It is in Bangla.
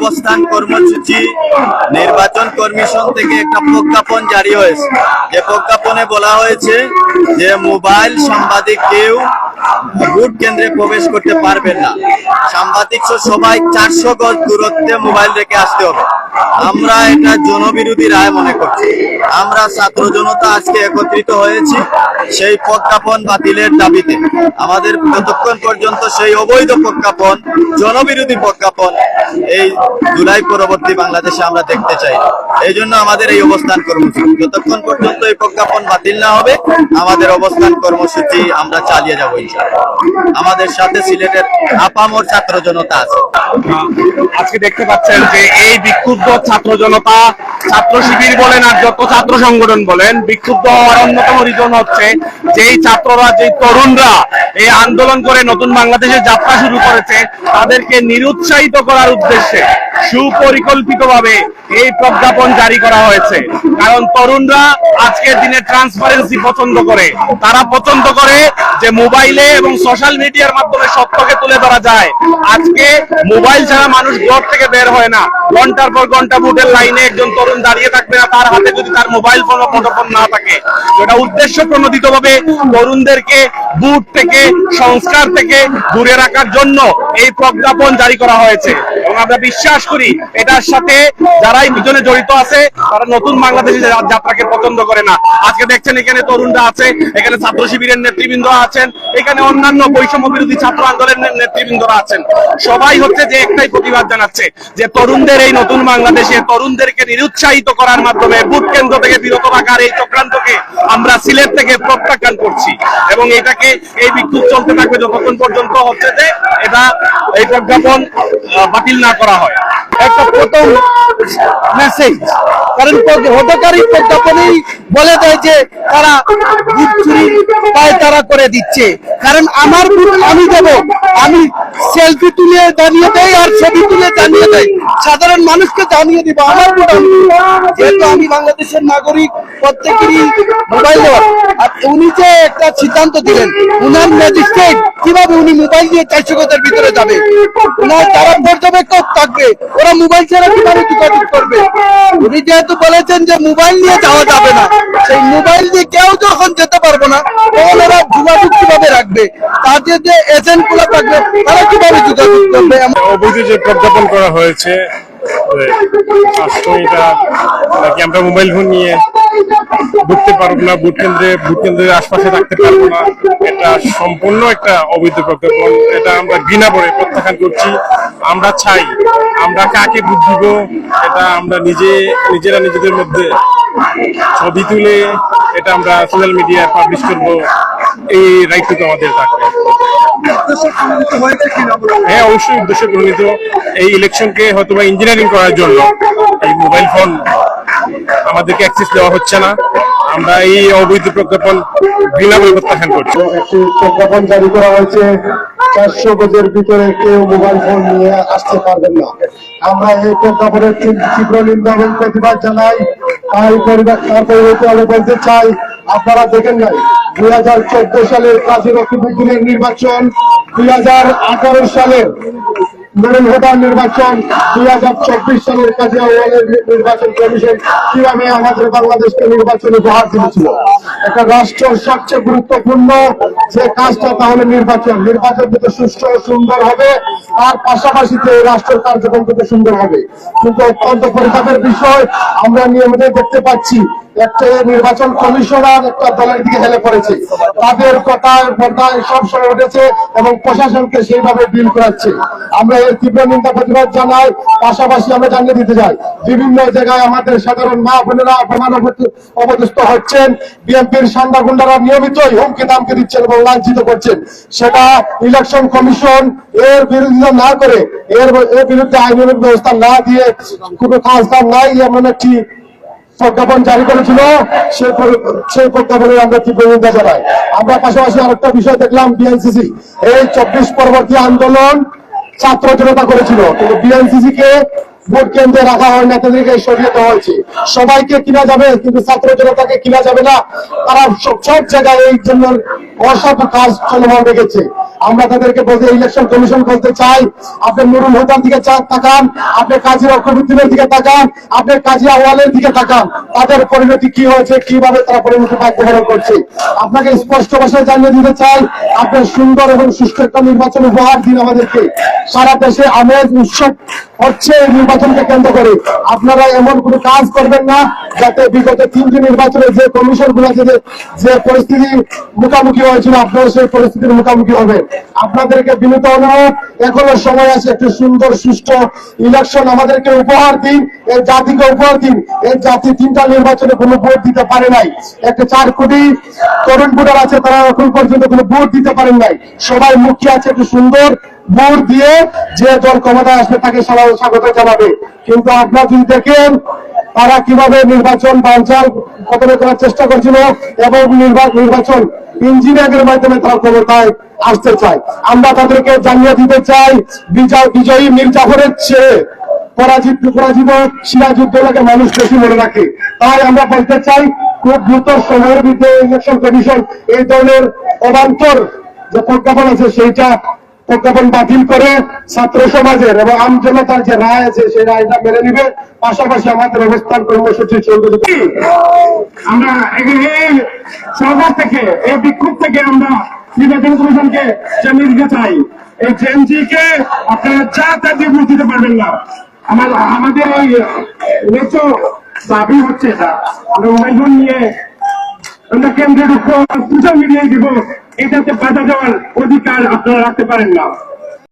অবস্থান কর্মসূচি নির্বাচন কমিশন থেকে একটা প্রজ্ঞাপন জারি হয়েছে। যে প্রজ্ঞাপনে বলা হয়েছে যে মোবাইল সাংবাদিক কেউ ভোট কেন্দ্রে প্রবেশ করতে পারবেন না। সাংবাদিক সবাই 400 গজ দূরত্বে মোবাইল রেখে আসতে হবে। আমরা এটা জনবিরোধী রায় মনে করছি। আমরা ছাত্র জনতা আজকে একত্রিত হয়েছি সেই প্রজ্ঞাপন বাতিলের দাবিতে। আমাদের যতক্ষণ পর্যন্ত সেই অবৈধ প্রজ্ঞাপন, জনবিরোধী প্রজ্ঞাপন এই জুলাই পরবর্তী বাংলাদেশে আমরা দেখতে চাই। এই জন্য আমাদের এই অবস্থান কর্মসূচি, যতক্ষণ পর্যন্ত এই প্রজ্ঞাপন বাতিল না হবে আমাদের অবস্থান কর্মসূচি আমরা চালিয়ে যাবো ইনশাআল্লাহ। আমাদের সাথে সিলেটের আপামর ছাত্র জনতা আছে। আজকে দেখতে পাচ্ছেন যে এই বিক্ষুব্ধ ছাত্র জনতা, ছাত্র শিবির বলেন আর যত ছাত্র সংগঠন বলেন, বিক্ষুব্ধ হওয়ার অন্যতম রিজন হচ্ছে যেই ছাত্ররা, যেই তরুণরা এই আন্দোলন করে নতুন বাংলাদেশের যাত্রা শুরু করেছে তাদেরকে নিরুৎসাহিত করার উদ্দেশ্যে সুপরিকল্পিতভাবে এই প্রজ্ঞাপন জারি করা হয়েছে। কারণ তরুণরা আজকের দিনে ট্রান্সপারেন্সি পছন্দ করে। তারা পছন্দ করে যে মোবাইলে এবং সোশ্যাল মিডিয়ার মাধ্যমে সত্যকে তুলে ধরা যায়। আজকে মোবাইল ছাড়া মানুষ ঘর থেকে বের হয় না। ঘন্টার পর ঘন্টা ভোটের লাইনে একজন তরুণ দাঁড়িয়ে থাকবে না তার হাতে যদি তার মোবাইল ফোন ও মুঠোফোন না থাকে। এটা উদ্দেশ্য প্রণোদিত ভাবে তরুণদেরকে ভোট থেকে, সংস্কার থেকে দূরে রাখার জন্য এই প্রজ্ঞাপন জারি করা হয়েছে। এবং আমরা বিশ্বাস করি এটার সাথে যারাই পিছনে জড়িত আছে তারা নতুন বাংলাদেশের যাত্রাকে পছন্দ করে না। আজকে দেখছেন এখানে তরুণরা আছে, এখানে ছাত্র শিবিরের নেতৃবৃন্দরা আছেন, এখানে অন্যান্য বৈষম্য বিরোধী ছাত্র আন্দোলনের নেতৃবৃন্দরা আছেন। সবাই হচ্ছে যে একটাই প্রতিবাদ জানাচ্ছে যে তরুণদের এই নতুন বাংলাদেশে তরুণদেরকে নিরুৎসাহিত করার মাধ্যমে ভোট কেন্দ্র থেকে বিরত রাখার এই চক্রান্তকে আমরা সিলেট থেকে প্রত্যাখ্যান করছি। এবং এটাকে এই বিক্ষোভ চলতে থাকবে যতক্ষণ পর্যন্ত হচ্ছে যে এটা এই প্রজ্ঞাপন বাতিল না করা হয়। একটা প্রথম মেসেজ, কারণ হতকারী প্রজ্ঞাপনেই বলে দেয় যে তারা ভোট চুরি তারা করে দিচ্ছে। কারণ আমার ভোট আমি দেবো, আমি সেলফি তুলে জানিয়ে দেয় আর ছবি তুলে জানিয়ে দেয়, সাধারণ মানুষকে জানিয়ে দিব আমার ভোট আমি। যেহেতু আমি বাংলাদেশের নাগরিক, প্রত্যেকেরই মোবাইল দেওয়া। আর উনি যে একটা সিদ্ধান্ত দিলেন, উনার ম্যাজিস্ট্রেট কিভাবে উনি মোবাইল দিয়ে 400 গজের ভিতরে যাবে? উনার যারা পর্যবেক্ষক থাকবে ওরা মোবাইল ছাড়া কিভাবে যোগাযোগ করবে? উনি যেহেতু বলেছেন যে মোবাইল নিয়ে যাওয়া যাবে না, সেই মোবাইল দিয়ে কেউ যখন যেতে পারবো না তখন ওরা যোগাযোগ কিভাবে রাখবে? তাদের যে এজেন্ট গুলো থাকবে তারা কিভাবে যোগাযোগ করবে? অবৈধ যে প্রজ্ঞাপন করা হয়েছে নাকি আমরা মোবাইল ফোন নিয়ে ঢুকতে পারবো না, ভোট কেন্দ্রের আশপাশে থাকতে পারবো না, এটা সম্পূর্ণ একটা অবৈধ প্রজ্ঞাপন। এটা আমরা ঘৃণা করে প্রত্যাখ্যান করছি। আমরা চাই আমরা কাকে ভোট দিব এটা আমরা নিজেরা নিজেদের মধ্যে ছবি তুলে এটা আমরা সোশ্যাল মিডিয়ায় পাবলিশ করবো, এই রাইটটুকু আমাদের থাকবে। হ্যাঁ, অবশ্যই উদ্দেশ্য প্রণীত। এই ইলেকশনকে হয়তো বা ইঞ্জিনিয়ারিং করার জন্য এই মোবাইল ফোন আমাদেরকে অ্যাক্সেস দেওয়া হচ্ছে না। আমরা এই অবৈধ প্রজ্ঞাপন ঘৃণা করে প্রত্যাখ্যান করছি। একটি প্রজ্ঞাপন জারি করা হয়েছে, 400 গজের ভিতরে কেউ মোবাইল ফোন নিয়ে আসতে পারবেন না। আমরা এই প্রজ্ঞাপনের তীব্র নিন্দা এবং প্রতিবাদ জানাই। তারপরে বলতে চাই, আপনারা দেখেন নাই 2014 সালের কাজী রকিবউদ্দিনের নির্বাচন, 2018 সালের ভোটার নির্বাচন, 2024 সালের কাজী আউয়ালের নির্বাচন কমিশন কিভাবে আমাদের বাংলাদেশকে নির্বাচন উপহার দিয়েছিল। একটা রাষ্ট্রের সবচেয়ে গুরুত্বপূর্ণ যে কাজটা তাহলে নির্বাচন যাতে সুষ্ঠু ও সুন্দর হবে, তার পাশাপাশি রাষ্ট্রের কার্যক্রম যাতে সুন্দর হবে। কিন্তু অত্যন্ত পরিতাপের বিষয় আমরা নিয়মিত দেখতে পাচ্ছি একটা নির্বাচন কমিশনার একটা দলের দিকে হেলে পড়েছে, তাদের কথায় সবসময় উঠেছে এবং প্রশাসনকে সেইভাবে ডিল করাচ্ছে। আমরা এর তীব্র নিন্দা প্রতিবাদ জানাই। পাশাপাশি আমরা জানিয়ে দিতে চাই, বিভিন্ন জায়গায় আমাদের সাধারণ মা বোনেরা অপমান অপদস্থ হচ্ছেন, বিএনপির সান্ডা গুন্ডারা নিয়মিতই হুমকি দামকে দিচ্ছেন এবং লাঞ্ছিত করছেন। সেটা ইলেকশন কমিশন এর বিরোধিতা না করে, এর বিরুদ্ধে আইনানুগ ব্যবস্থা না দিয়ে কোনো কাজ কাম নাই এমন একটি প্রজ্ঞাপন জারি করেছিল। সেই প্রজ্ঞাপনের আমরা তীব্র নিন্দা জানাই। আমরা পাশাপাশি আরেকটা বিষয় দেখলাম, বিএনসিসি এই 24 পরবর্তী আন্দোলন ছাত্র জনতা করেছিল, কিন্তু বিএনসিসি কে ভোট কেন্দ্রে রাখা হয় নেতাদেরকে সরিয়ে দেওয়া হয়েছে। সবাইকে কিনা যাবে কিন্তু ছাত্র জনতাকে কিনা যাবে না। তারা সব জায়গায় এই জন্য অসৎ কাজ চলমান রেখেছে। আমরা তাদেরকে বলতে ইলেকশন কমিশন বলতে চাই, আপনি নুরুল হুদার দিকে তাকান, আপনি কাজী অক্ষরুদ্দিনের দিকে তাকান, আপনি কাজী আওয়ালের দিকে তাকান, তাদের পরিণতি কি হয়েছে, কিভাবে তারা পরিণতি বাধ্যবাধক করছে। আপনাকে স্পষ্ট ভাষায় জানিয়ে দিতে চাই, আপনার সুন্দর এবং সুষ্ঠু একটা নির্বাচন উপহার দিন আমাদেরকে। সারা দেশে আমেজ উৎসব হচ্ছে এই নির্বাচনকে কেন্দ্র করে। আপনারা এমন কোনো কাজ করবেন না যাতে বিগত 3টি নির্বাচনে যে কমিশন গুলো যে পরিস্থিতির মুখোমুখি হয়েছিল আপনারা সেই পরিস্থিতির মুখোমুখি হবেন। আপনাদেরকে বিনীত অনুরোধ, এখনো সময় আছে, একটু সুন্দর সুষ্ঠু ইলেকশন আমাদেরকে উপহার দিন, এই জাতিকে উপহার দিন। এই জাতি 3টা নির্বাচনে কোনো ভোট দিতে পারে নাই। একটা 4 কোটি তরুণ ভোটার আছে, তারা এখন পর্যন্ত কোনো ভোট দিতে পারেন নাই। সবাই মুখিয়ে আছে, একটু সুন্দর ভোট দিয়ে যে দল ক্ষমতায় আসবে তাকে সবাই স্বাগত জানাবে। কিন্তু আপনারা যদি দেখেন তারা কিভাবে নির্বাচন বানচাল খতম করার চেষ্টা করছিল এবং নির্বাচন ইঞ্জিনিয়ারিং এর মাধ্যমে তারা ক্ষমতায় আসতে চায়। আমরা তাদেরকে জানিয়ে দিতে চাই, বিজয়ী মীর জাফরের চেয়ে পরাজিত সিরাজউদ্দৌলাকে মানুষ বেশি মনে রাখে। তাই আমরা বলতে চাই, খুব দ্রুত সময়ের ভিতরে ইলেকশন কমিশন এই ধরনের অবান্তর যে প্রজ্ঞাপন আছে সেইটা প্রজ্ঞাপন বাতিল করে ছাত্র সমাজের এবং আমজনতার যে রায় আছে সেই রায়টা মেনে নিবে। পাশাপাশি আমাদের অবস্থান কর্মসূচি চলবে। আমরা এই সরকার থেকে, এই বিক্ষোভ থেকে আমরা নির্বাচন কমিশনকে জানিয়ে দিতে চাই, এই জেএমজি কে আপনারা যা তা দিয়ে ভোট দিতে পারবেন না। আমাদের এই ন্যায্য দাবি হচ্ছে এটা, আমরা মোবাইল ফোন নিয়ে আমরা কেন্দ্রে ঢুকবো, সোশ্যাল মিডিয়ায় দিব, এটাতে বাধা দেওয়ার অধিকার আপনারা রাখতে পারেন না।